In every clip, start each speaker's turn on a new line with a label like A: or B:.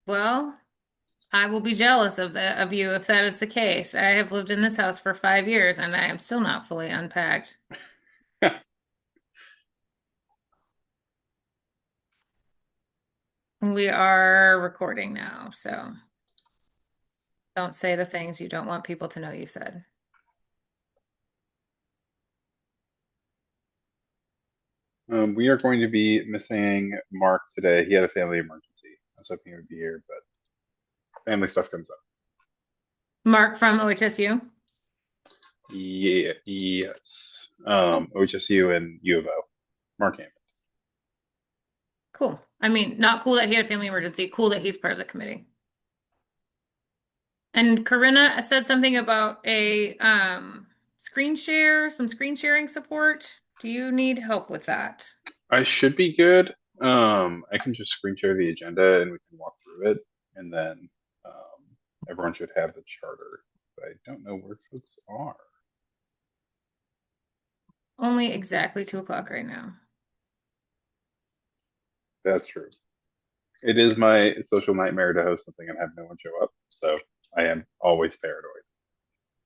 A: Well, I will be jealous of you if that is the case. I have lived in this house for 5 years and I am still not fully unpacked. We are recording now, so don't say the things you don't want people to know you said.
B: We are going to be missing Mark today. He had a family emergency. I was hoping he would be here, but family stuff comes up.
A: Mark from OHSU.
B: Yeah, yes.
A: That's
B: OHSU and U of O. Mark Hammond.
A: cool. I mean, not cool that he had a family emergency. Cool that he's part of the committee. And Corinna said something about a screen share, some screen sharing support. Do you need help with that?
B: I should be good. I can just screen share the agenda and we can walk through it, and then everyone should have the charter. But I don't know where folks are.
A: Only exactly 2 o'clock right now.
B: That's true. It is my social nightmare to host something and have no one show up, so I am always paranoid.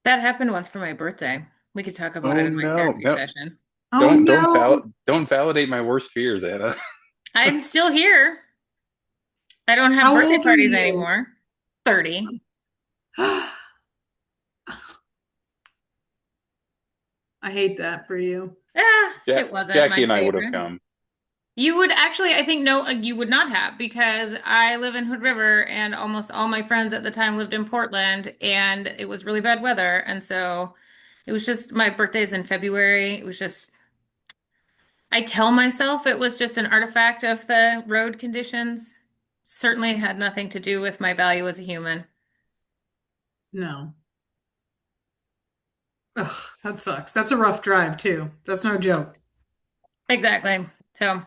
A: That happened once for my birthday. We could talk about it
B: Oh
A: in my
B: no,
A: therapy
B: no,
A: session.
C: Oh no.
B: don't validate my worst fears, Anna.
A: I'm still here. I don't have
C: How
A: birthday
C: old are
A: parties
C: you?
A: anymore. 30.
C: I hate that for you.
A: Yeah, it wasn't
B: Jackie
A: my
B: and I would have
A: favorite.
B: come.
A: You would actually, I think, no, you would not have because I live in Hood River and almost all my friends at the time lived in Portland and it was really bad weather. And so it was just my birthday's in February. It was just, I tell myself it was just an artifact of the road conditions. Certainly had nothing to do with my value as a human.
C: No. Ugh, that sucks. That's a rough drive too. That's no joke.
A: Exactly. So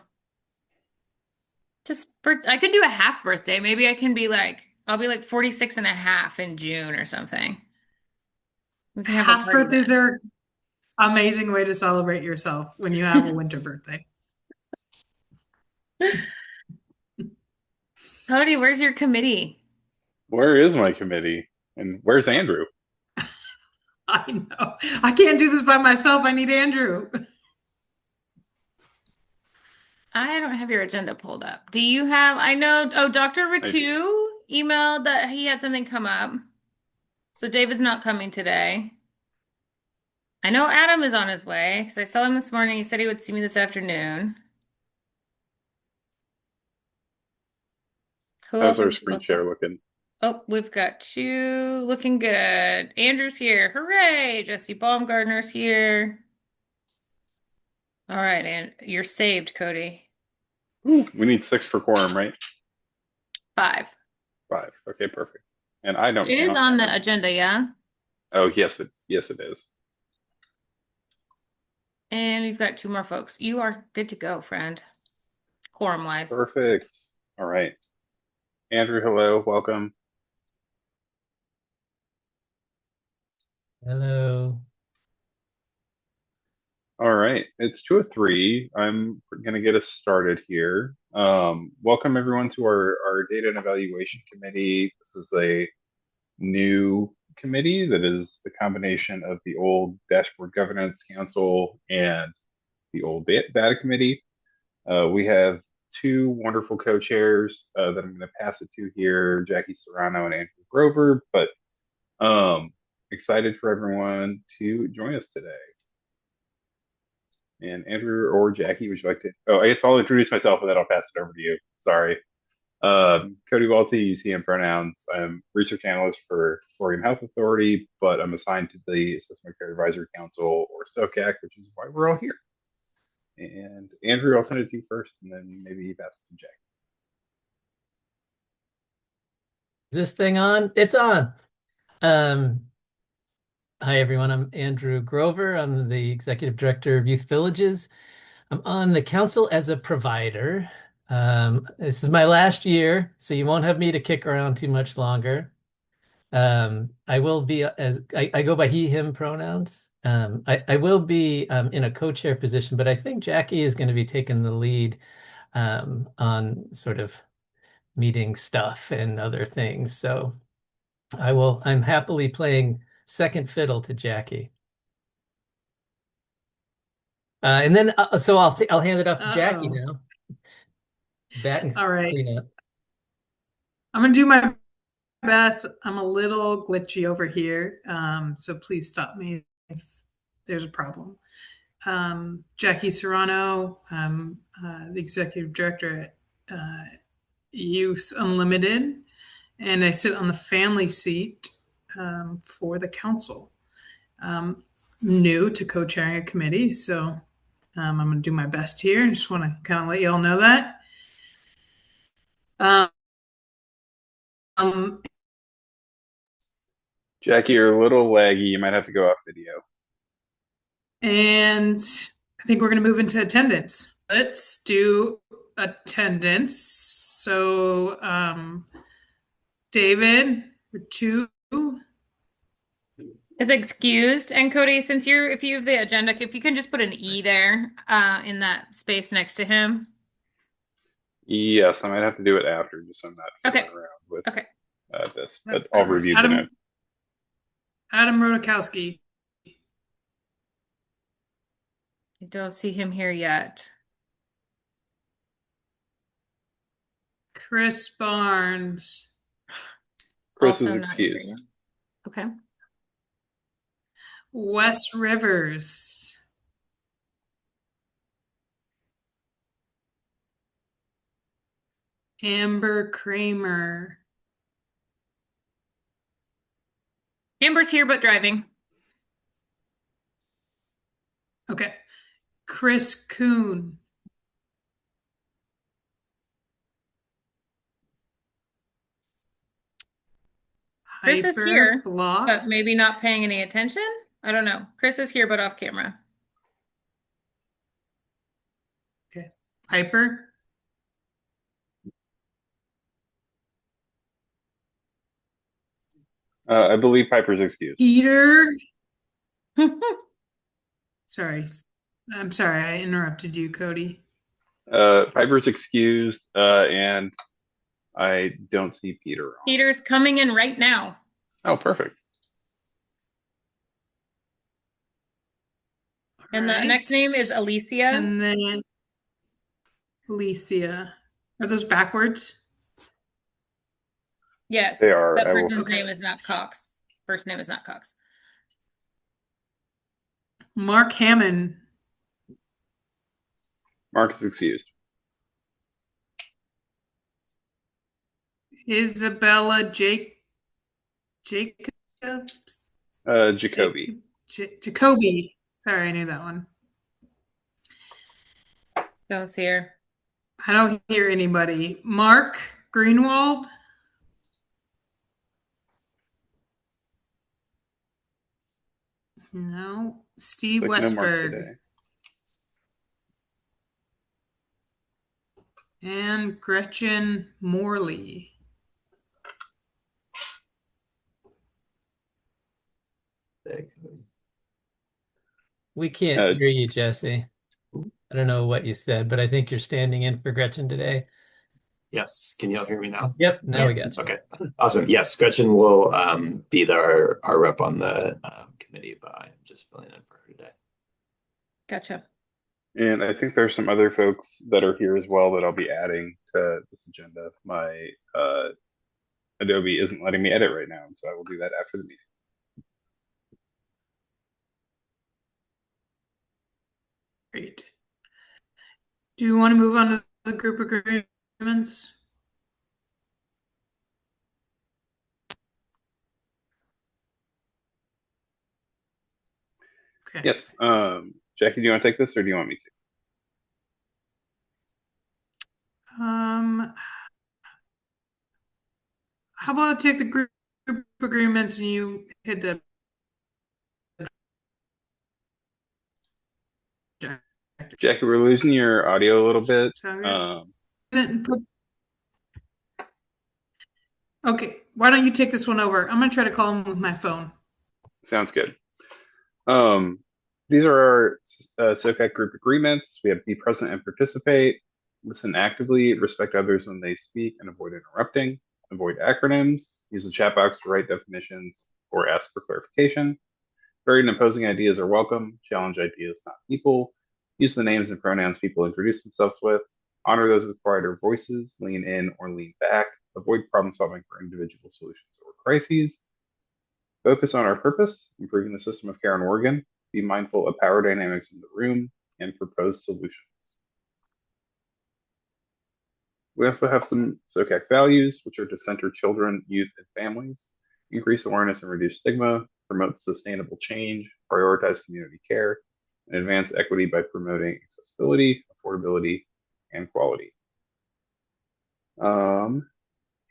A: just, I could do a half birthday. Maybe I can be like, I'll be like 46 and a half in June or something. We can have a
C: Half
A: party
C: birthdays
A: then.
C: are amazing way to celebrate yourself when you have a winter birthday.
A: Cody, where's your committee?
B: Where is my committee? And where's Andrew?
C: I know. I can't do this by myself. I need Andrew.
A: I don't have your agenda pulled up. Do you have, I know, oh, Dr.
B: I do.
A: Ratu emailed that he had something come up. So David's not coming today. I know Adam is on his way because I saw him this morning. He said he would see me this afternoon. Who
B: How's
A: else are
B: our
A: we
B: screen
A: supposed to?
B: share looking?
A: Oh, we've got two looking good. Andrew's here. Hooray! Jesse Baumgartner's here. All right, and you're saved, Cody.
B: Ooh, we need 6 for quorum, right?
A: 5.
B: 5. Okay, perfect. And I don't
A: It is
B: count
A: on the
B: as.
A: agenda, yeah?
B: Oh, yes it is.
A: And we've got two more folks. You are good to go, friend. Quorum wise.
B: Perfect. All right. Andrew, hello, welcome.
D: Hello.
B: All right, it's 2:03. I'm gonna get us started here. Welcome everyone to our data and evaluation committee. This is a new committee that is the combination of the old Dashboard Governance Council and the old data committee. We have two wonderful co-chairs that I'm going to pass it to here, Jackie Serrano and Andrew Grover. But excited for everyone to join us today. And Andrew or Jackie, would you like to? Oh, I guess I'll introduce myself and then I'll pass it over to you. Sorry. Cody Walty, UCM pronouns. I'm research analyst for Oregon Health Authority, but I'm assigned to the System Care Advisory Council, or SOCAC, which is why we're all here. And Andrew, I'll send it to you first, and then maybe you pass it to Jackie.
D: Is this thing on? It's on. Um, Hi everyone. I'm Andrew Grover. I'm the Executive Director of Youth Villages. I'm on the council as a provider. This is my last year, so you won't have me to kick around too much longer. I will be as I go by he, him pronouns. I will be in a co-chair position, but I think Jackie is going to be taking the lead on sort of meeting stuff and other things. So I'm happily playing second fiddle to Jackie. And then so I'll hand it off to Jackie
C: Uh-oh.
D: now. Bat and
C: All right.
D: cleanup.
C: I'm gonna do my best. I'm a little glitchy over here, so please stop me if there's a problem. Jackie Serrano, I'm the executive director at Youth Unlimited, and I sit on the family seat for the council. New to co-chairing a committee, so I'm going to do my best here. I just want to kind of let you all know that. Um,
B: Jackie, you're a little laggy. You might have to go off video.
C: and I think we're going to move into attendance. Let's do attendance. So, David, two.
A: Is excused. And Cody, since if you have the agenda, if you can just put an E there, in that space next to him.
B: Yes, I might have to do it after, just so I'm not
A: Okay.
B: fiddling around with
A: Okay.
B: this.
C: That's
B: But I'll
C: fine.
B: review the note.
C: Adam Rodakowski.
A: I don't see him here yet.
C: Chris Barnes.
B: Chris is
A: Also not here
B: excused.
A: yet. Okay.
C: Wes Rivers. Amber Kramer.
A: Amber's here but driving.
C: Okay. Chris Kuhn.
A: Chris is
C: Hyper
A: here,
C: Block.
A: but maybe not paying any attention. I don't know. Chris is here but off camera.
C: Okay. Piper.
B: I believe Piper's excused.
C: Peter. Sorry. I'm sorry I interrupted you, Cody.
B: Piper's excused, and I don't see Peter on.
A: Peter's coming in right now.
B: Oh, perfect.
A: And the next name is Alicia.
C: And then Alicia. Are those backwards?
A: Yes.
B: They are.
A: That
B: I will-
A: person's
C: Okay.
A: name is not Cox. First name is not Cox.
C: Mark Hammond.
B: Mark is excused.
C: Isabella Jacobs.
B: Jacoby.
C: Jacoby. Sorry, I knew that one.
A: Don't see her.
C: I don't hear anybody. Mark Greenwald. No. Steve
B: Like no Mark
C: Westberg.
B: today.
C: And Gretchen Morley.
D: We can't hear you, Jesse. I don't know what you said, but I think you're standing in for Gretchen today.
E: Yes. Can you all hear me now?
D: Yep, now we
A: Yes.
D: got you.
E: Okay. Awesome. Yes, Gretchen will be our rep on the committee, but I'm just filling in for her today.
A: Gotcha.
B: And I think there's some other folks that are here as well that I'll be adding to this agenda. My Adobe isn't letting me edit right now, and so I will do that after the meeting.
C: Great. Do you want to move on to the group agreements? Okay.
B: Yes. Jackie, do you want to take this or do you want me to?
C: How about I take the group agreements and you hit the
B: Jackie, we're losing your audio a little bit.
C: Sound good? Okay, why don't you take this one over? I'm gonna try to call him with my phone.
B: Sounds good. These are our SOCAC group agreements. We have be present and participate. Listen actively, respect others when they speak, and avoid interrupting. Avoid acronyms. Use the chat box to write definitions or ask for clarification. Varied and opposing ideas are welcome. Challenge ideas, not people. Use the names and pronouns people introduce themselves with. Honor those with quieter voices. Lean in or lean back. Avoid problem solving for individual solutions or crises. Focus on our purpose, improving the system of care in Oregon. Be mindful of power dynamics in the room and propose solutions. We also have some SOCAC values, which are to center children, youth, and families, increase awareness and reduce stigma, promote sustainable change, prioritize community care, and advance equity by promoting accessibility, affordability, and quality.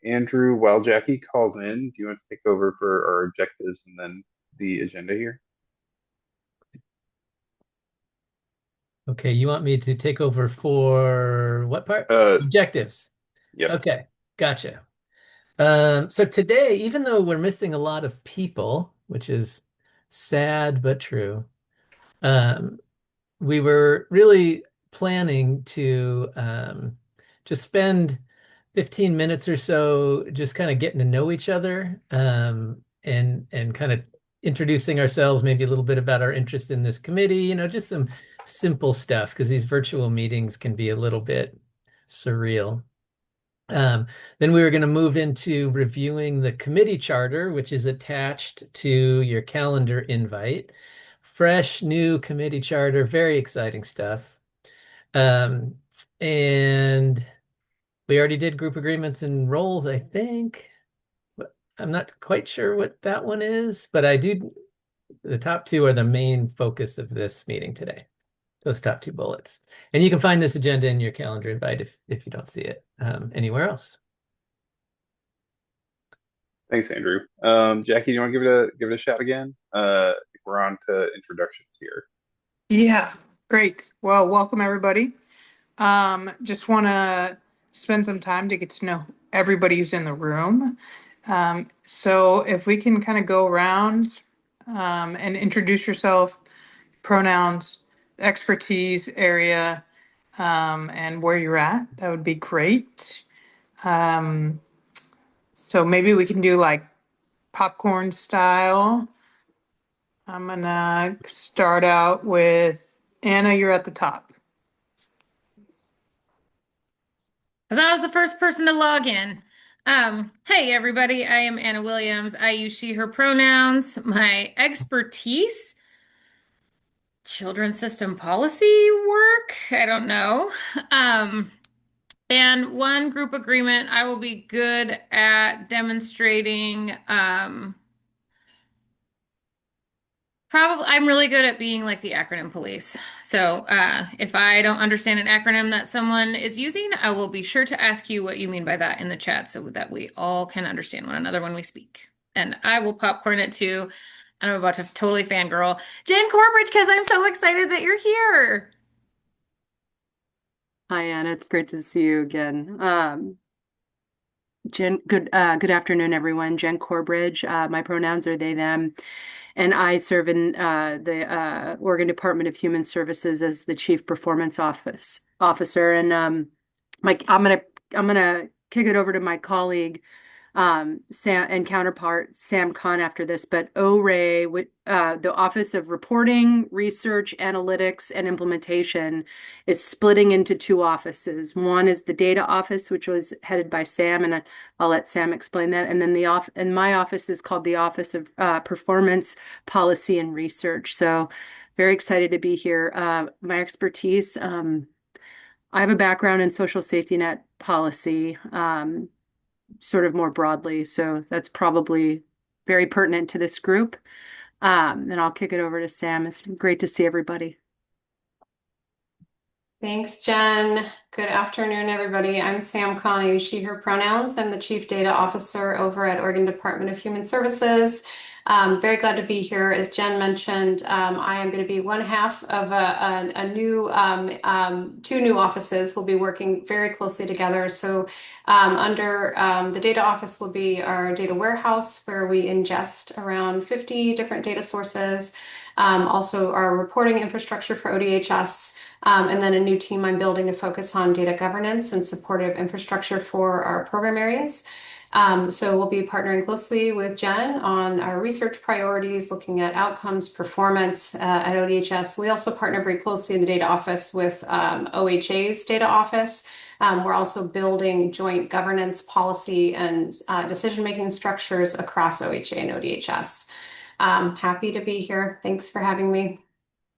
B: Andrew, while Jackie calls in, do you want to take over for our objectives and then the agenda here?
D: Okay, you want me to take over for what part? Objectives.
B: Yep.
D: Okay, gotcha. So today, even though we're missing a lot of people, which is sad but true, we were really planning to just spend 15 minutes or so just kind of getting to know each other, and kind of introducing ourselves, maybe a little bit about our interest in this committee, just some simple stuff, because these virtual meetings can be a little bit surreal. Then we were going to move into reviewing the committee charter, which is attached to your calendar invite. Fresh, new committee charter, very exciting stuff. And we already did group agreements and roles, I think. I'm not quite sure what that one is, but the top two are the main focus of this meeting today. Those top two bullets. And you can find this agenda in your calendar invite if you don't see it anywhere else.
B: Thanks, Andrew. Jackie, do you want to give it a shot again? We're on to introductions here.
C: Yeah, great. Well, welcome everybody. Just want to spend some time to get to know everybody who's in the room. So if we can kind of go around and introduce yourself, pronouns, expertise area, and where you're at, that would be great. So maybe we can do like popcorn style. I'm gonna start out with Anna, you're at the top.
A: Because I was the first person to log in. Hey everybody, I am Anna Williams. I use she, her pronouns. My expertise, children's system policy work. I don't know. And one group agreement, I will be good at demonstrating, probably, I'm really good at being like the acronym police. So if I don't understand an acronym that someone is using, I will be sure to ask you what you mean by that in the chat so that we all can understand one another when we speak. And I will popcorn it too. I'm about to totally fangirl. Jen Corbridge, because I'm so excited that you're here.
F: Hi, Anna. It's great to see you again. Jen, good afternoon, everyone. Jen Corbridge. My pronouns are they, them, and I serve in the Oregon Department of Human Services as the Chief Performance Officer. And I'm gonna kick it over to my colleague, Sam, and counterpart Sam Khan after this, but ORAY, the Office of Reporting, Research, Analytics, and Implementation is splitting into two offices. One is the data office, which was headed by Sam, and I'll let Sam explain that. And then and my office is called the Office of Performance, Policy, and Research. So very excited to be here. My expertise, I have a background in social safety net policy, sort of more broadly. So that's probably very pertinent to this group. And I'll kick it over to Sam. It's great to see everybody.
G: Thanks, Jen. Good afternoon, everybody. I'm Sam Khan. I use she, her pronouns. I'm the Chief Data Officer over at Oregon Department of Human Services. Very glad to be here. As Jen mentioned, I am going to be one half of a new, two new offices. We'll be working very closely together. So under the data office will be our data warehouse, where we ingest around 50 different data sources. also our reporting infrastructure for ODHS, and then a new team I'm building to focus on data governance and supportive infrastructure for our program areas. So we'll be partnering closely with Jen on our research priorities, looking at outcomes, performance at ODHS. We also partner very closely in the data office with OHA's data office. We're also building joint governance policy and decision-making structures across OHA and ODHS. Happy to be here. Thanks for having me.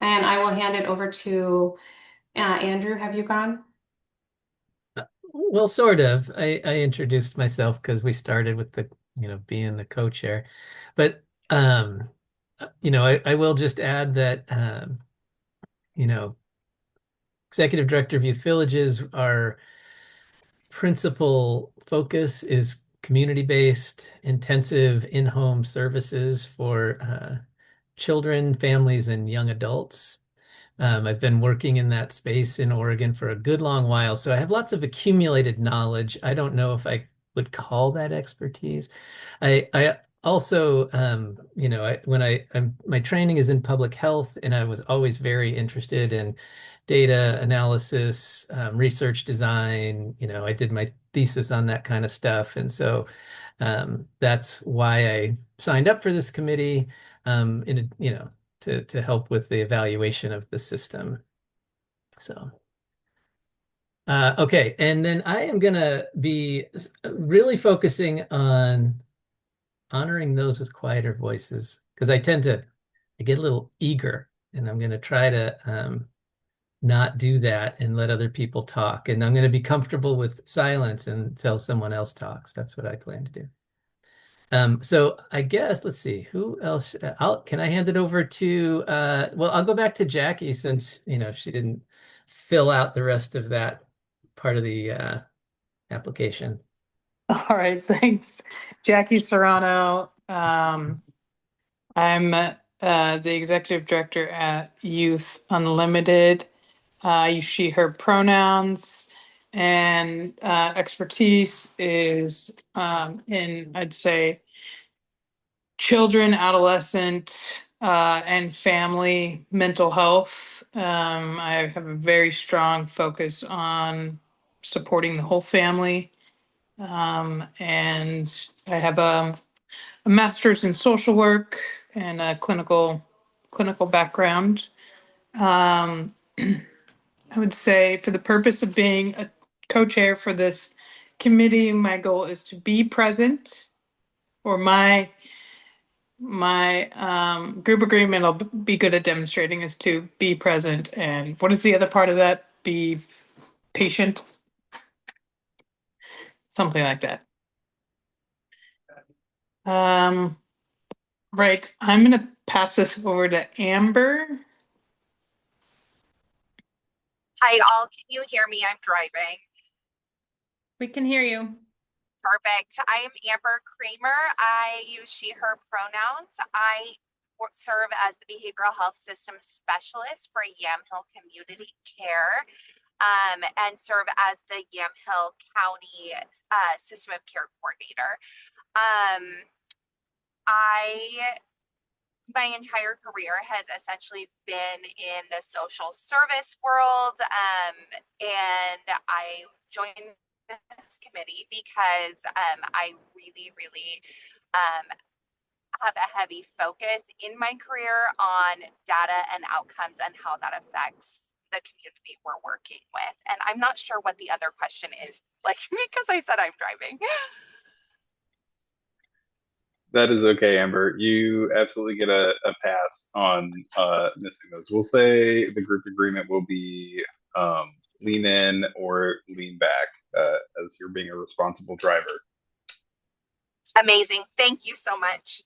G: And I will hand it over to Andrew. Have you gone?
D: Well, sort of. I introduced myself because we started with the, being the co-chair. But I will just add that Executive Director of Youth Villages, our principal focus is community-based, intensive in-home services for children, families, and young adults. I've been working in that space in Oregon for a good long while, so I have lots of accumulated knowledge. I don't know if I would call that expertise. I also, my training is in public health, and I was always very interested in data analysis, research design. I did my thesis on that kind of stuff, and so that's why I signed up for this committee. To help with the evaluation of the system. So, okay. And then I am going to be really focusing on honoring those with quieter voices because I get a little eager, and I'm going to try to not do that and let other people talk. And I'm going to be comfortable with silence until someone else talks. That's what I plan to do. So I guess, let's see, who else? Can I hand it over to, well, I'll go back to Jackie since, she didn't fill out the rest of that part of the application.
C: All right, thanks. Jackie Serrano. I'm the executive director at Youth Unlimited. I use she, her pronouns, and expertise is in, I'd say, children, adolescent, and family mental health. I have a very strong focus on supporting the whole family. And I have a master's in social work and a clinical background. I would say for the purpose of being a co-chair for this committee, my goal is to be present, or my group agreement I'll be good at demonstrating is to be present. And what is the other part of that? Be patient. Something like that. Right. I'm going to pass this over to Amber.
H: Hi, all. Can you hear me? I'm driving.
A: We can hear you.
H: Perfect. I am Amber Kramer. I use she, her pronouns. I serve as the behavioral health system specialist for Yamhill Community Care and serve as the Yamhill County System of Care Coordinator. My entire career has essentially been in the social service world, and I joined this committee because I really have a heavy focus in my career on data and outcomes and how that affects the community we're working with. And I'm not sure what the other question is, because I said I'm driving.
B: That is okay, Amber. You absolutely get a pass on missing those. We'll say the group agreement will be lean in or lean back as you're being a responsible driver.
H: Amazing. Thank you so much.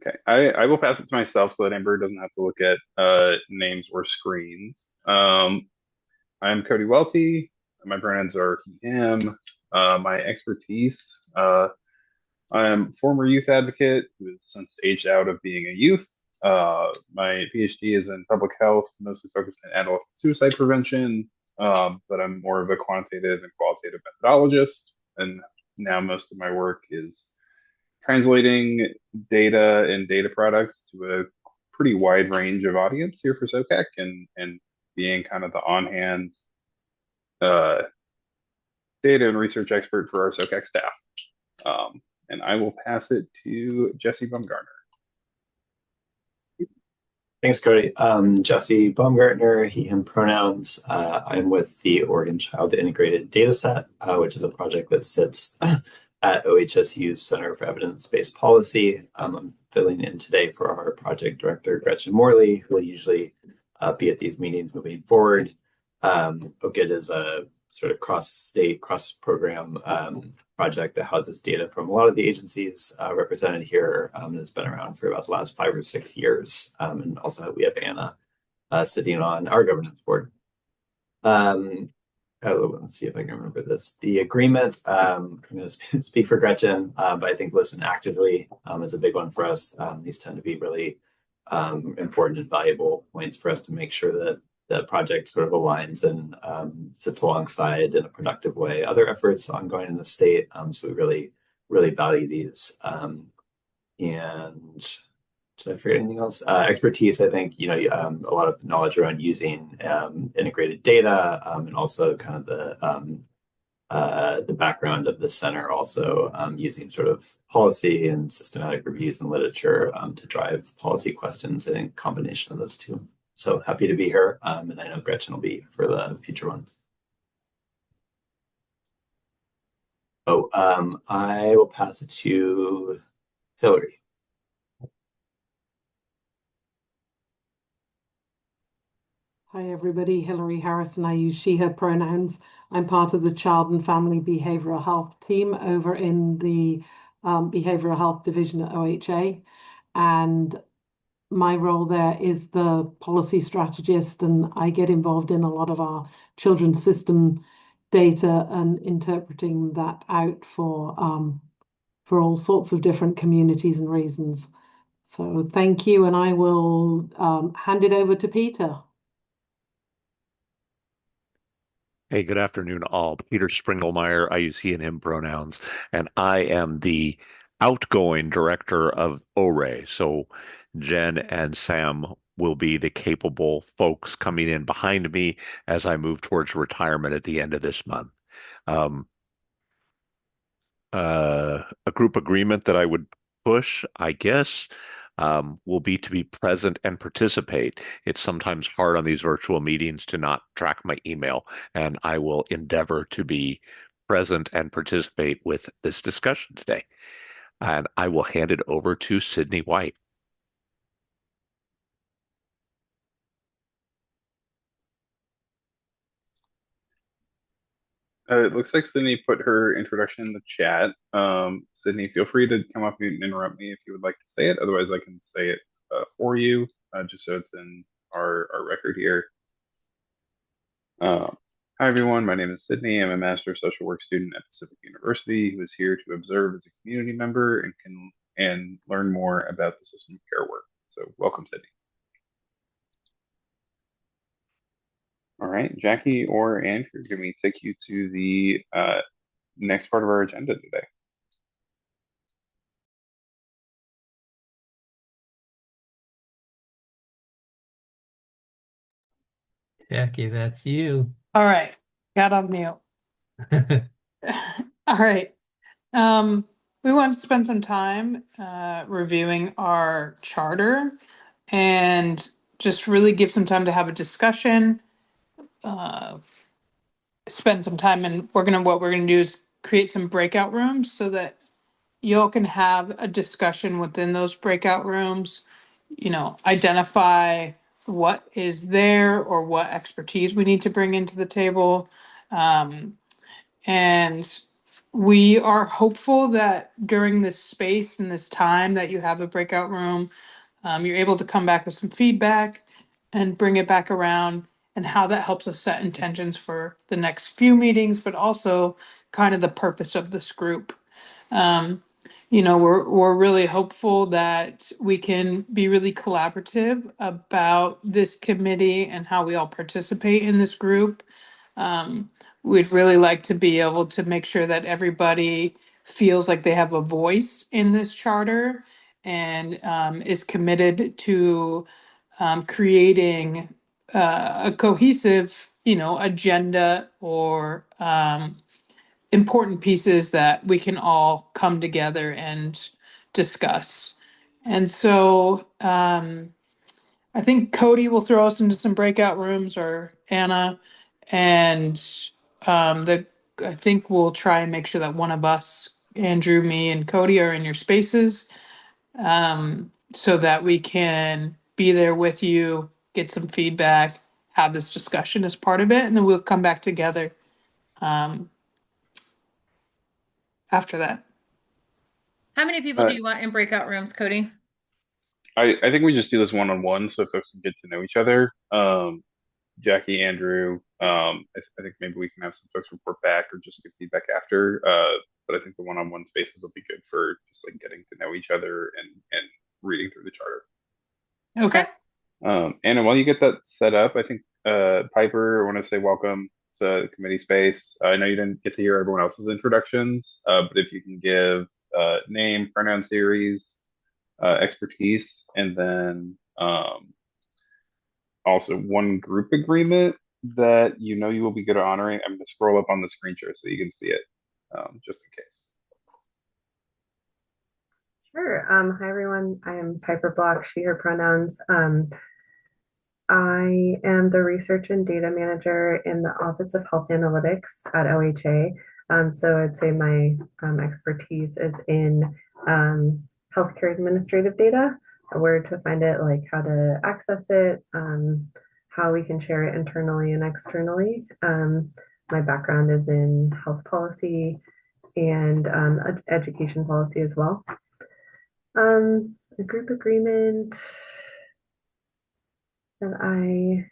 B: Okay, I will pass it to myself so that Amber doesn't have to look at names or screens. I'm Cody Welty. My pronouns are he, him. My expertise, I am a former youth advocate who has since aged out of being a youth. My PhD is in public health, mostly focused on adolescent suicide prevention, but I'm more of a quantitative and qualitative methodologist. And now most of my work is translating data and data products to a pretty wide range of audience here for SOCAC, and being kind of the on-hand uh, data and research expert for our SOCAC staff. And I will pass it to Jesse Baumgartner.
E: Thanks, Cody. Jesse Baumgartner, he, him pronouns. I'm with the Oregon Child Integrated Dataset, which is a project that sits at OHSU's Center for Evidence-Based Policy. I'm filling in today for our project director, Gretchen Morley, who will usually be at these meetings moving forward. OCID is a sort of cross-state, cross-program project that houses data from a lot of the agencies represented here, and has been around for about the last 5 or 6 years. And also we have Anna sitting on our governance board. Let's see if I can remember this. The agreement, I'm going to speak for Gretchen, but I think listen actively is a big one for us. These tend to be really important and valuable points for us to make sure that the project sort of aligns and sits alongside in a productive way other efforts ongoing in the state. So we really, really value these. And did I forget anything else? Expertise, I think, a lot of knowledge around using integrated data, and also kind of the background of the center, also using sort of policy and systematic reviews and literature to drive policy questions. I think combination of those two. So happy to be here, and I know Gretchen will be for the future ones. Oh, I will pass it to Hillary.
I: Hi, everybody. Hillary Harrison. I use she, her pronouns. I'm part of the Child and Family Behavioral Health team over in the Behavioral Health Division at OHA. And my role there is the policy strategist, and I get involved in a lot of our children's system data and interpreting that out for all sorts of different communities and reasons. So thank you, and I will hand it over to Peter.
J: Hey, good afternoon, all. Peter Springelmeyer. I use he and him pronouns, and I am the outgoing director of ORAY. So Jen and Sam will be the capable folks coming in behind me as I move towards retirement at the end of this month. A group agreement that I would push, I guess, will be to be present and participate. It's sometimes hard on these virtual meetings to not track my email, and I will endeavor to be present and participate with this discussion today. And I will hand it over to Sydney White.
B: It looks like Sydney put her introduction in the chat. Sydney, feel free to come up and interrupt me if you would like to say it. Otherwise, I can say it for you, just so it's in our record here. Hi, everyone. My name is Sydney. I'm a Master of Social Work student at Pacific University who is here to observe as a community member and learn more about the system of care work. So welcome, Sydney. All right, Jackie or Andrew, can we take you to the next part of our agenda today?
D: Jackie, that's you.
C: All right, got on mute. All right. We want to spend some time reviewing our charter and just really give some time to have a discussion. Spend some time, and what we're gonna do is create some breakout rooms so that y'all can have a discussion within those breakout rooms. Identify what is there or what expertise we need to bring into the table. And we are hopeful that during this space and this time that you have a breakout room, you're able to come back with some feedback and bring it back around, and how that helps us set intentions for the next few meetings, but also kind of the purpose of this group. We're really hopeful that we can be really collaborative about this committee and how we all participate in this group. We'd really like to be able to make sure that everybody feels like they have a voice in this charter and is committed to creating a cohesive, agenda or important pieces that we can all come together and discuss. And so I think Cody will throw us into some breakout rooms or Anna, and I think we'll try and make sure that one of us, Andrew, me, and Cody, are in your spaces, so that we can be there with you, get some feedback, have this discussion as part of it, and then we'll come back together after that.
A: How many people do you want in breakout rooms, Cody?
B: I think we just do this one-on-one so folks can get to know each other. Jackie, Andrew, I think maybe we can have some folks report back or just give feedback after. But I think the one-on-one spaces will be good for just like getting to know each other and reading through the charter.
C: Okay.
B: Anna, while you get that set up, I think Piper, I want to say welcome to the committee space. I know you didn't get to hear everyone else's introductions, but if you can give name, pronoun series, expertise, and then also one group agreement that you know you will be good at honoring. I'm going to scroll up on the screen share so you can see it, just in case.
K: Sure. Hi, everyone. I am Piper Block, she, her pronouns. I am the research and data manager in the Office of Health Analytics at OHA. So I'd say my expertise is in healthcare administrative data, where to find it, like how to access it, how we can share it internally and externally. My background is in health policy and education policy as well. A group agreement that I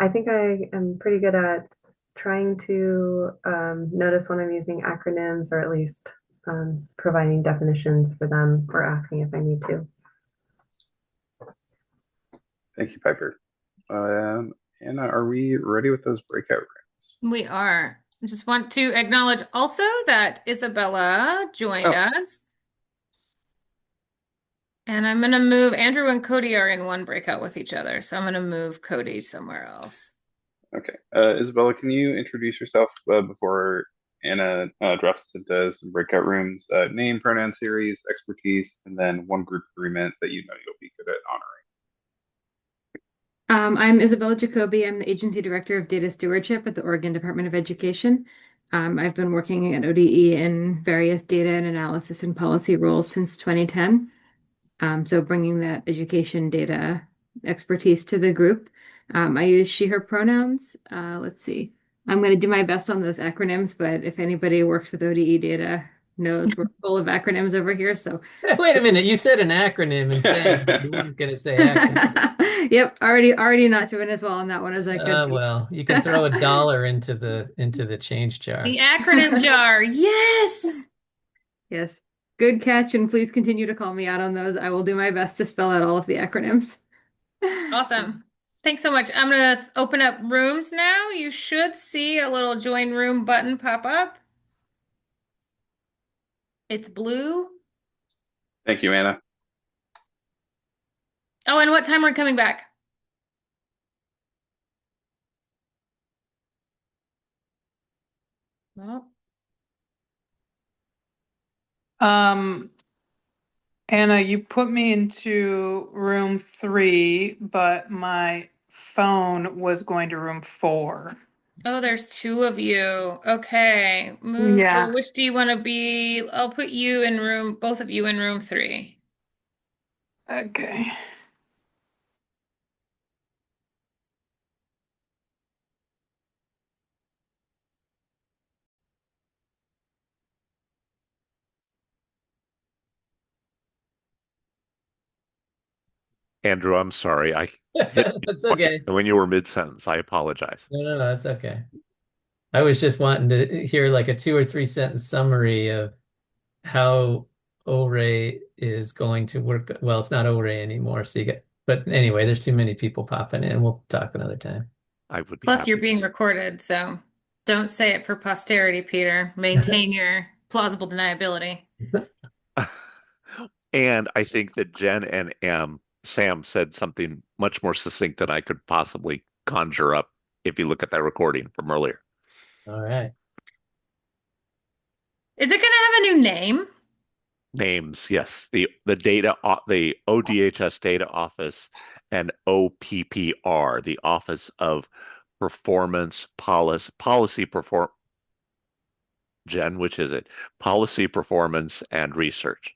K: think I am pretty good at trying to notice when I'm using acronyms, or at least providing definitions for them or asking if I need to.
B: Thank you, Piper. Anna, are we ready with those breakout rooms?
A: We are. I just want to acknowledge also that Isabella joined us. And I'm going to move, Andrew and Cody are in one breakout with each other, so I'm going to move Cody somewhere else.
B: Okay. Isabella, can you introduce yourself before Anna drops us into some breakout rooms? Name, pronoun series, expertise, and then one group agreement that you know you'll be good at honoring.
L: I'm Isabella Jacoby. I'm the Agency Director of Data Stewardship at the Oregon Department of Education. I've been working at ODE in various data and analysis and policy roles since 2010. So bringing that education data expertise to the group. I use she, her pronouns. Let's see. I'm going to do my best on those acronyms, but if anybody works with ODE data knows we're full of acronyms over here. So
D: Wait a minute, you said an acronym and said you weren't going to say acronym.
L: Yep, already not doing as well on that one as I could.
D: Well, you can throw $1 into the change jar.
A: The acronym jar. Yes.
L: Yes. Good catch, and please continue to call me out on those. I will do my best to spell out all of the acronyms.
A: Awesome. Thanks so much. I'm going to open up rooms now. You should see a little join room button pop up. It's blue.
B: Thank you, Anna.
A: Oh, and what time we're coming back? Well,
C: Anna, you put me into room 3, but my phone was going to room 4.
A: oh, there's 2 of you. Okay. Move.
C: Yeah.
A: Oh, which do you want to be? I'll put you in room, both of you in room 3.
C: Okay.
J: Andrew, I'm sorry. I
D: That's okay.
J: when you were mid-sentence, I apologize.
D: No, that's okay. I was just wanting to hear like a 2 or 3 sentence summary of how ORAY is going to work. Well, it's not ORAY anymore, so but anyway, there's too many people popping in. We'll talk another time.
J: I would be
A: Plus,
J: happy
A: you're being recorded, so don't say it for posterity, Peter. Maintain your plausible deniability.
J: And I think that Jen and Sam said something much more succinct than I could possibly conjure up if you look at that recording from earlier.
D: All right.
A: Is it going to have a new name?
J: Names, yes. The ODHS data office and OPPR, the Office of Performance Policy Perform. Jen, which is it? Policy Performance and Research.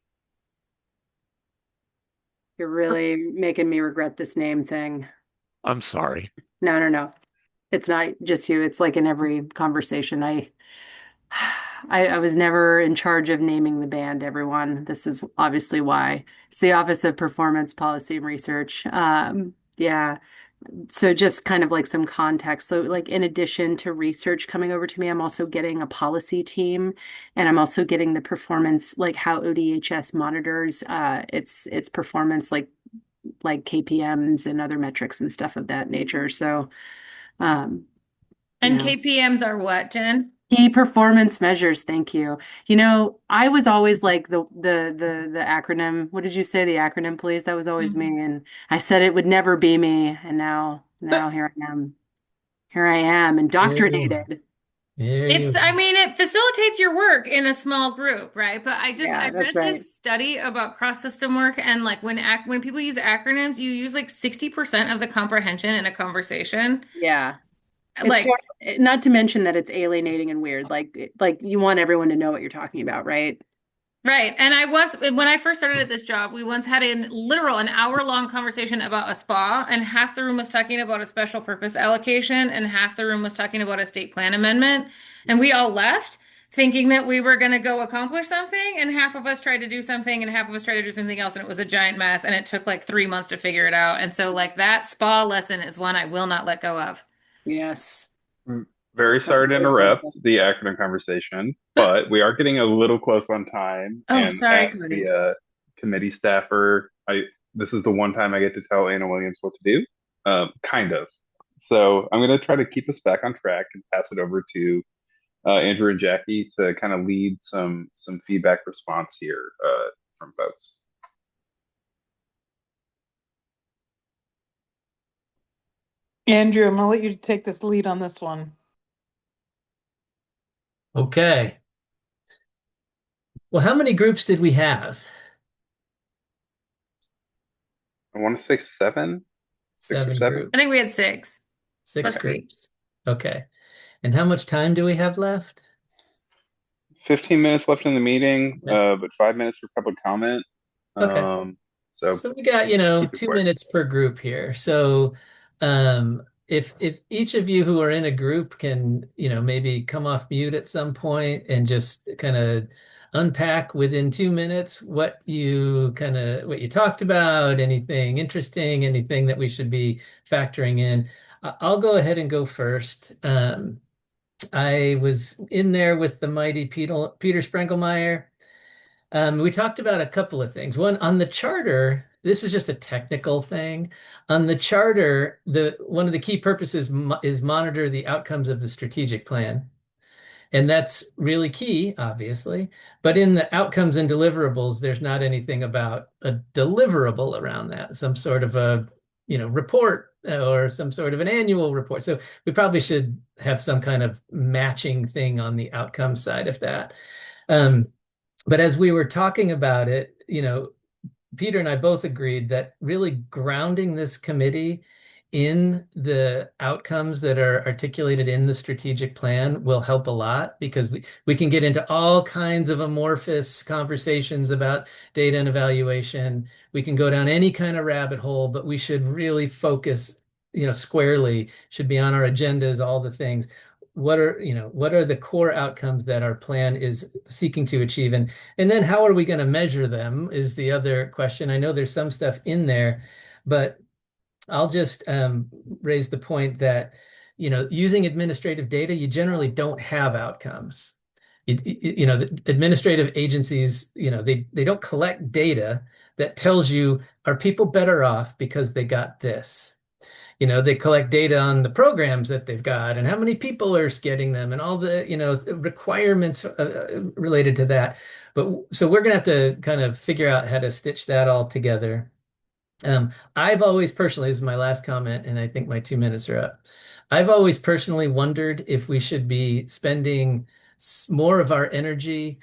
F: You're really making me regret this name thing.
J: I'm sorry.
F: No. It's not just you. It's like in every conversation. I was never in charge of naming the band, everyone. This is obviously why. It's the Office of Performance Policy and Research. Yeah. So just kind of like some context. So like in addition to research coming over to me, I'm also getting a policy team, and I'm also getting the performance, like how ODHS monitors its performance, like KPMs and other metrics and stuff of that nature. So
A: And
F: you know.
A: KPMs are what, Jen?
F: Key performance measures, thank you. I was always like the acronym. What did you say? The acronym, please? That was always me. And I said it would never be me. And now here I am. Here I am, indoctrinated.
A: I mean, it facilitates your work in a small group, right? But I
F: that's
A: read
F: right.
A: this study about cross-system work, and like when people use acronyms, you use like 60% of the comprehension in a conversation.
F: Yeah.
A: Like,
F: not to mention that it's alienating and weird. Like you want everyone to know what you're talking about, right?
A: right. And when I first started at this job, we once had an hour-long conversation about a spa, and half the room was talking about a special purpose allocation, and half the room was talking about a state plan amendment. And we all left thinking that we were going to go accomplish something, and half of us tried to do something, and half of us tried to do something else, and it was a giant mess, and it took like 3 months to figure it out. And so like that spa lesson is one I will not let go of.
F: Yes.
B: Very sorry to interrupt the acronym conversation, but we are getting a little close on time.
A: Oh,
B: And
A: sorry,
B: as
A: Cody.
B: the committee staffer, this is the one time I get to tell Anna Williams what to do, kind of. So I'm going to try to keep us back on track and pass it over to Andrew and Jackie to kind of lead some feedback response here from folks.
C: Andrew, I'm gonna let you take this lead on this one.
D: Okay. Well, how many groups did we have?
B: I want to say seven. Six or seven
D: groups.
A: I think we had 6.
D: 6
A: Plus
D: groups. Okay. And how much time do we have left?
B: 15 minutes left in the meeting,
D: Yeah.
B: but 5 minutes for public comment.
D: Okay.
B: So
D: we got,
B: keep it
D: 2
B: quick.
D: minutes per group here. So if each of you who are in a group can, maybe come off mute at some point and just kind of unpack within 2 minutes what you talked about, anything interesting, anything that we should be factoring in. I'll go ahead and go first. I was in there with the mighty Peter Sprengelmeyer. We talked about a couple of things. One, on the charter, this is just a technical thing. On the charter, one of the key purposes is monitor the outcomes of the strategic plan. And that's really key, obviously. But in the outcomes and deliverables, there's not anything about a deliverable around that, some sort of a report or some sort of an annual report. So we probably should have some kind of matching thing on the outcome side of that. But as we were talking about it, Peter and I both agreed that really grounding this committee in the outcomes that are articulated in the strategic plan will help a lot, because we can get into all kinds of amorphous conversations about data and evaluation. We can go down any kind of rabbit hole, but we should really focus, squarely, should be on our agendas, all the things. What are the core outcomes that our plan is seeking to achieve? And then how are we going to measure them is the other question. I know there's some stuff in there, but I'll just raise the point that, using administrative data, you generally don't have outcomes. The administrative agencies, they don't collect data that tells you, are people better off because they got this? They collect data on the programs that they've got and how many people are getting them and all the, requirements related to that. But so we're going to have to kind of figure out how to stitch that all together. I've always personally, this is my last comment, and I think my 2 minutes are up. I've always personally wondered if we should be spending more of our energy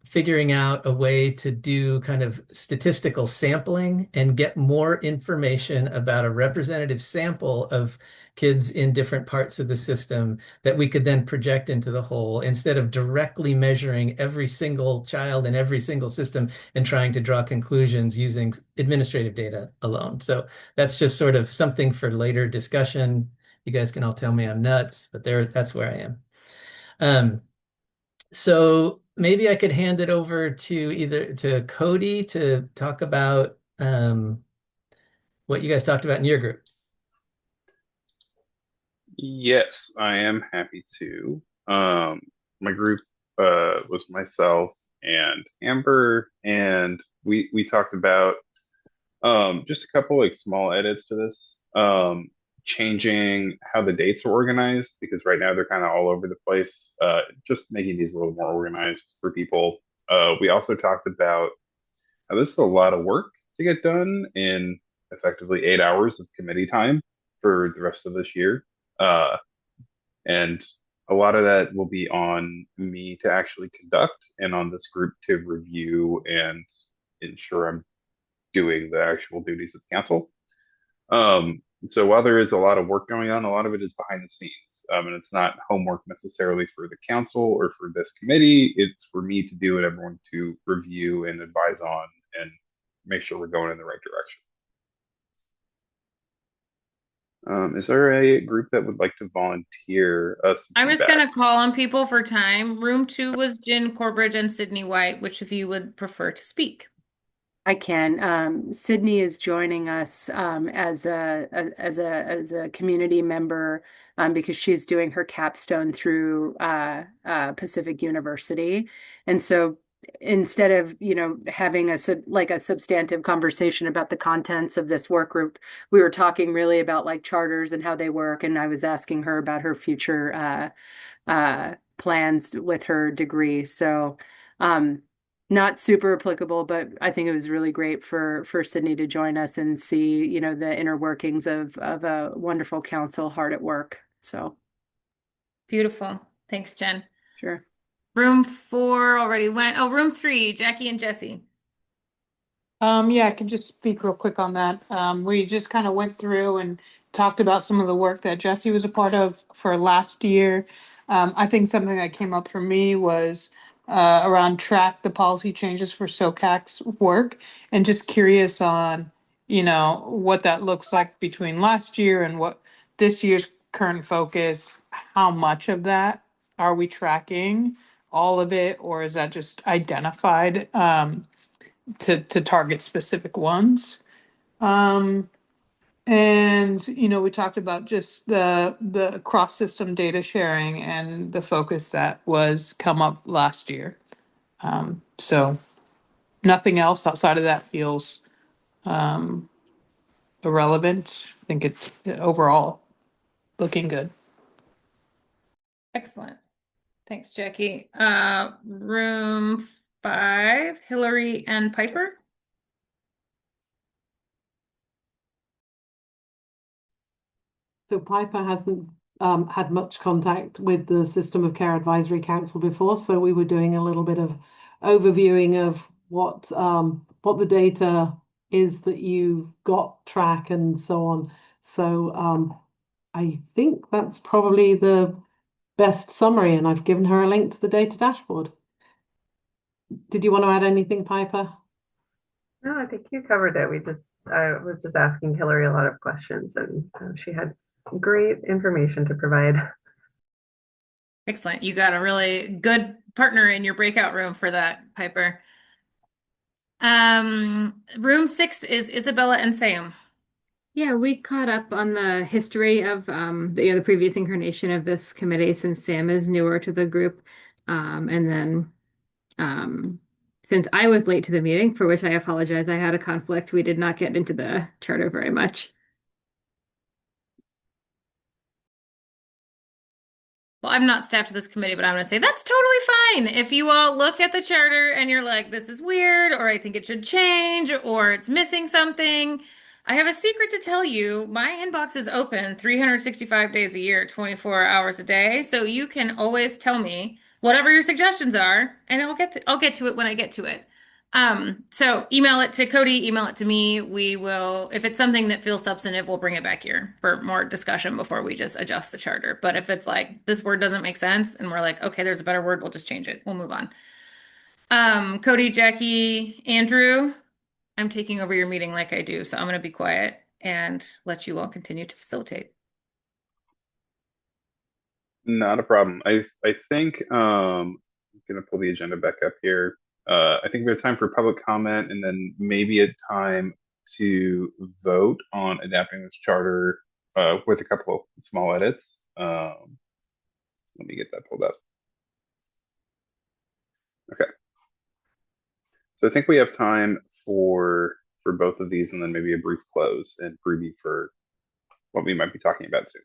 D: figuring out a way to do kind of statistical sampling and get more information about a representative sample of kids in different parts of the system that we could then project into the whole instead of directly measuring every single child in every single system and trying to draw conclusions using administrative data alone. So that's just sort of something for later discussion. You guys can all tell me I'm nuts, but that's where I am. So maybe I could hand it over to Cody to talk about what you guys talked about in your group.
B: Yes, I am happy to. My group was myself and Amber, and we talked about just a couple like small edits to this. Changing how the dates are organized because right now they're kind of all over the place. Just making these a little more organized for people. We also talked about how this is a lot of work to get done in effectively 8 hours of committee time for the rest of this year. And a lot of that will be on me to actually conduct and on this group to review and ensure I'm doing the actual duties of the council. So while there is a lot of work going on, a lot of it is behind the scenes. And it's not homework necessarily for the council or for this committee. It's for me to do and everyone to review and advise on and make sure we're going in the right direction. Is there a group that would like to volunteer us?
A: I'm just going to call on people for time. Room 2 was Jen Corbridge and Sydney White. Which of you would prefer to speak?
F: I can. Sydney is joining us as a community member because she's doing her capstone through Pacific University, and so instead of having a substantive conversation about the contents of this work group, we were talking really about like charters and how they work, and I was asking her about her future plans with her degree. So. Not super applicable, but I think it was really great for Sydney to join us and see, the inner workings of a wonderful council hard at work. So
A: beautiful. Thanks, Jen.
F: Sure.
A: Room 4 already went. Oh, room 3, Jackie and Jesse.
C: Yeah, I can just speak real quick on that. We just kind of went through and talked about some of the work that Jesse was a part of for last year. I think something that came up for me was around track the policy changes for SOCAC's work, and just curious on, what that looks like between last year and what this year's current focus. How much of that are we tracking? All of it, or is that just identified to target specific ones? And we talked about just the cross-system data sharing and the focus that was come up last year. So nothing else outside of that feels irrelevant. I think it's overall looking good.
A: Excellent. Thanks, Jackie. Room 5, Hillary and Piper.
I: So Piper hasn't had much contact with the System of Care Advisory Council before, so we were doing a little bit of overviewing of what the data is that you've got, track, and so on. So I think that's probably the best summary, and I've given her a link to the data dashboard. Did you want to add anything, Piper?
K: No, I think you covered it. I was just asking Hillary a lot of questions, and she had great information to provide.
A: Excellent. You got a really good partner in your breakout room for that, Piper. Room 6 is Isabella and Sam.
L: Yeah, we caught up on the history of the previous incarnation of this committee since Sam is newer to the group. And then since I was late to the meeting, for which I apologize, I had a conflict. We did not get into the charter very much.
A: Well, I'm not staff to this committee, but I'm going to say that's totally fine. If you all look at the charter and you're like, this is weird, or I think it should change, or it's missing something, I have a secret to tell you. My inbox is open 365 days a year, 24 hours a day. So you can always tell me whatever your suggestions are, and I'll get to it when I get to it. So email it to Cody, email it to me. We will, if it's something that feels substantive, we'll bring it back here for more discussion before we just adjust the charter. But if it's like this word doesn't make sense and we're like, okay, there's a better word, we'll just change it. We'll move on. Cody, Jackie, Andrew, I'm taking over your meeting like I do, so I'm going to be quiet and let you all continue to facilitate.
B: Not a problem. I think I'm gonna pull the agenda back up here. I think we have time for public comment and then maybe a time to vote on adapting this charter with a couple of small edits. Let me get that pulled up. Okay. So I think we have time for both of these and then maybe a brief close and preview for what we might be talking about soon.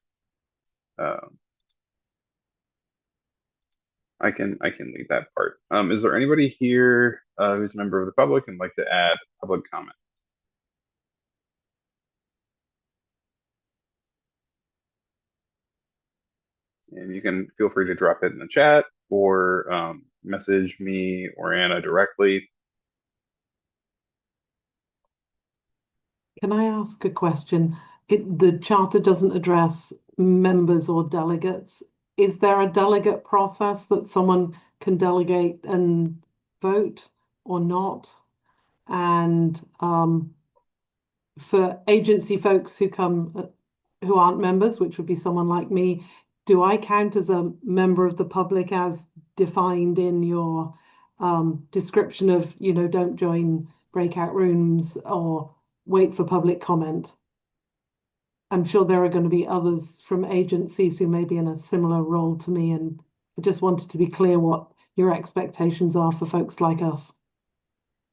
B: I can lead that part. Is there anybody here who's a member of the public and like to add public comment? And you can feel free to drop it in the chat or message me or Anna directly.
I: Can I ask a question? The charter doesn't address members or delegates. Is there a delegate process that someone can delegate and vote or not? And for agency folks who come, who aren't members, which would be someone like me, do I count as a member of the public as defined in your description of, don't join breakout rooms or wait for public comment? I'm sure there are going to be others from agencies who may be in a similar role to me, and I just wanted to be clear what your expectations are for folks like us.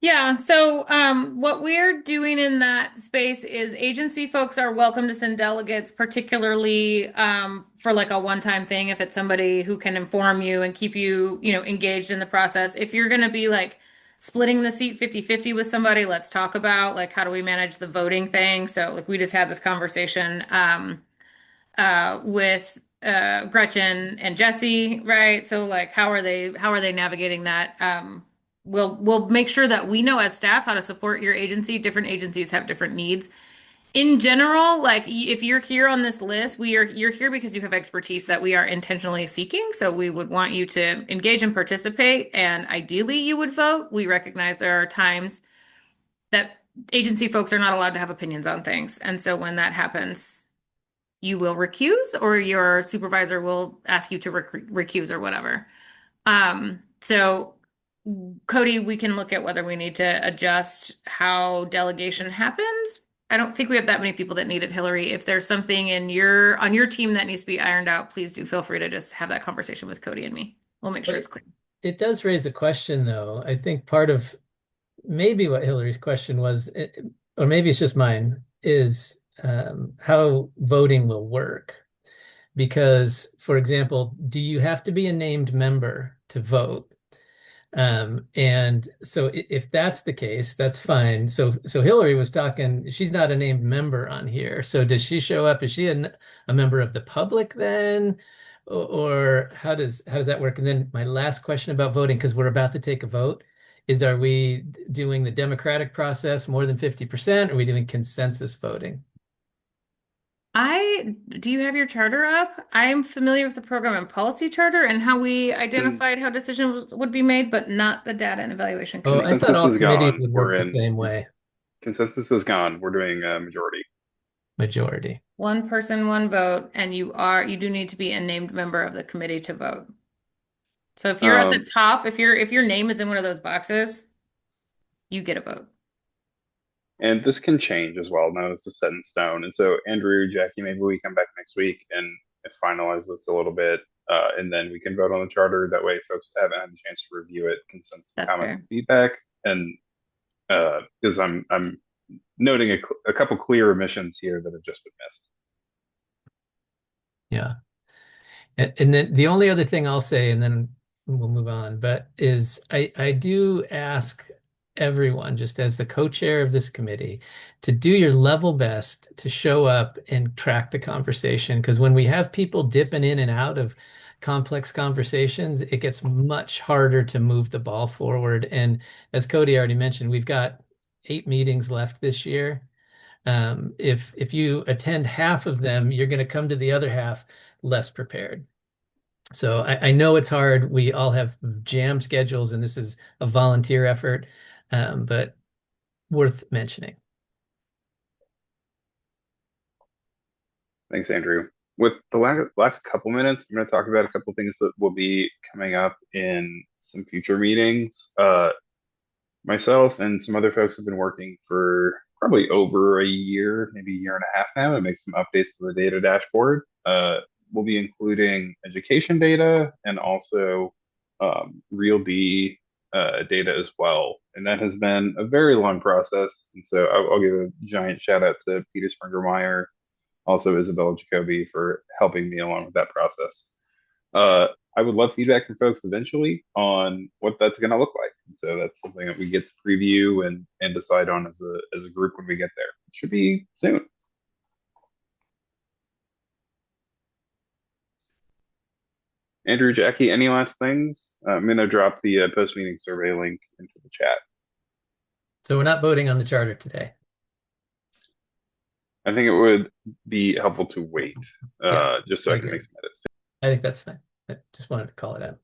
A: Yeah, so what we're doing in that space is agency folks are welcome to send delegates, particularly for like a one-time thing, if it's somebody who can inform you and keep you, engaged in the process. If you're going to be like splitting the seat 50-50 with somebody, let's talk about like how do we manage the voting thing. So like we just had this conversation with Gretchen and Jesse, right? So like how are they navigating that? We'll make sure that we know as staff how to support your agency. Different agencies have different needs. In general, like if you're here on this list, you're here because you have expertise that we are intentionally seeking. So we would want you to engage and participate, and ideally you would vote. We recognize there are times that agency folks are not allowed to have opinions on things. And so when that happens, you will recuse or your supervisor will ask you to recuse or whatever. So Cody, we can look at whether we need to adjust how delegation happens. I don't think we have that many people that need it, Hillary. If there's something on your team that needs to be ironed out, please do feel free to just have that conversation with Cody and me. We'll make sure it's clear.
D: It does raise a question, though. I think part of maybe what Hillary's question was, or maybe it's just mine, is how voting will work. Because, for example, do you have to be a named member to vote? And so if that's the case, that's fine. So Hillary was talking, she's not a named member on here. So does she show up? Is she a member of the public then? Or how does that work? And then my last question about voting, because we're about to take a vote, is are we doing the democratic process more than 50%? Or are we doing consensus voting?
A: Do you have your charter up? I'm familiar with the program and policy charter and how we identified how decisions would be made, but not the data and evaluation
D: Oh,
A: committee.
D: I thought all
B: Consensus is
D: committees
B: gone.
D: would
B: We're
D: work the
B: in
D: same way.
B: consensus is gone. We're doing a majority.
D: Majority.
A: One person, one vote, and you do need to be a named member of the committee to vote. So if you're at the top, if your name is in one of those boxes, you get a vote.
B: And this can change as well. Now this is set in stone. And so Andrew, Jackie, maybe we come back next week and finalize this a little bit. And then we can vote on the charter. That way folks haven't had a chance to review it, can send some comments and feedback. And because I'm noting a couple clear omissions here that have just been missed.
D: Yeah. And then the only other thing I'll say, and then we'll move on, but is I do ask everyone, just as the co-chair of this committee, to do your level best to show up and track the conversation. Because when we have people dipping in and out of complex conversations, it gets much harder to move the ball forward. And as Cody already mentioned, we've got 8 meetings left this year. If you attend half of them, you're going to come to the other half less prepared. So I know it's hard. We all have jam schedules, and this is a volunteer effort, but worth mentioning.
B: Thanks, Andrew. With the last couple minutes, I'm going to talk about a couple things that will be coming up in some future meetings. Myself and some other folks have been working for probably over a year, maybe a year and a half now, to make some updates to the data dashboard. We'll be including education data and also RealD data as well. And that has been a very long process. And so I'll give a giant shout out to Peter Springer-Meyer, also Isabella Jacoby, for helping me along with that process. I would love feedback from folks eventually on what that's going to look like. And so that's something that we get to preview and decide on as a group when we get there. It should be soon. Andrew, Jackie, any last things? I'm going to drop the post-meeting survey link into the chat.
D: So we're not voting on the charter today.
B: I think it would be helpful to wait, just so I can make some edits.
D: I think that's fine. I just wanted to call it out.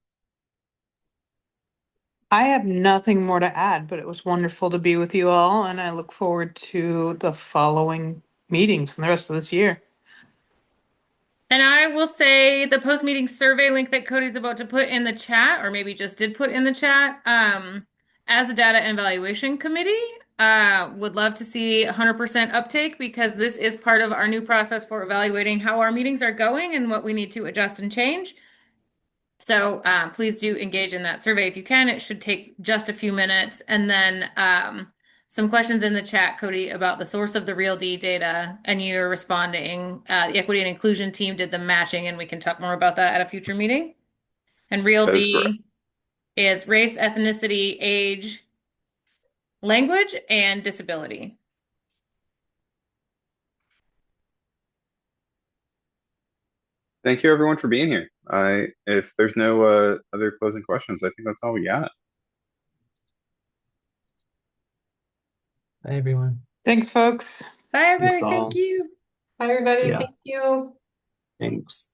C: I have nothing more to add, but it was wonderful to be with you all, and I look forward to the following meetings and the rest of this year.
A: And I will say the post-meeting survey link that Cody's about to put in the chat, or maybe just did put in the chat, as a data and evaluation committee, would love to see 100% uptake, because this is part of our new process for evaluating how our meetings are going and what we need to adjust and change. So please do engage in that survey if you can. It should take just a few minutes. And then some questions in the chat, Cody, about the source of the RealD data, and you're responding. The equity and inclusion team did the matching, and we can talk more about that at a future meeting. And RealD is race, ethnicity, age, language, and disability.
B: Thank you, everyone, for being here. If there's no other closing questions, I think that's all we got.
D: Bye, everyone.
C: Thanks, folks.
A: Bye, everybody.
E: Thanks all.
A: Thank you.
G: Bye, everybody.
E: Yeah.
G: Thank you.
E: Thanks.